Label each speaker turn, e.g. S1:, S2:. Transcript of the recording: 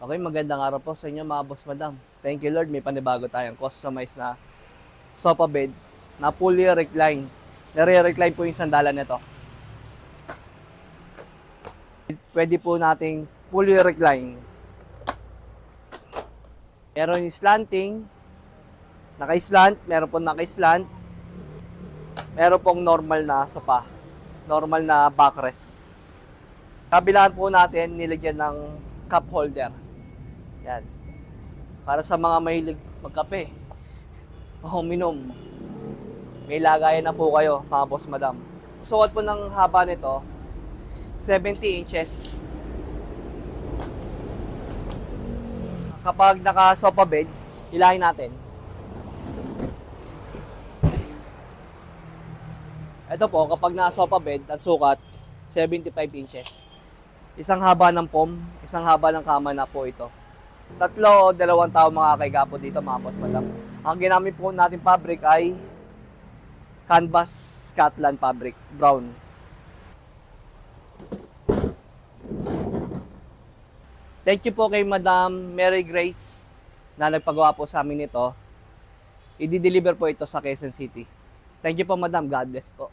S1: Okay, magandang araw po sa inyo mga boss madam. Thank you Lord, may panibago tayong customized na sofa bed na fully recline. Nare-recline po yung sandalan nito. Pwede po nating fully recline. Meron yung slanting, naka-slant, meron po naka-slant, meron pong normal na sofa, normal na backrest. Kabilaan po natin nilagyan ng cup holder. Yan. Para sa mga mahilig magkape o uminom. May lagayan na po kayo, mga boss madam. Sukat po ng haba nito, 70 inches. Kapag naka-sofa bed, hilahin natin. Ito po, kapag naka-sofa bed, ang sukat, 75 inches. Isang haba ng foam, isang haba ng kama na po ito. 3 o 2 tao makakaiga po dito, mga boss madam. Ang ginamit po natin fabric ay canvas Scotland fabric, brown. Thank you po kay Madam Mary Grace na nagpagawa po sa amin nito. I-deliver po ito sa Quezon City. Thank you po Madam, God bless po.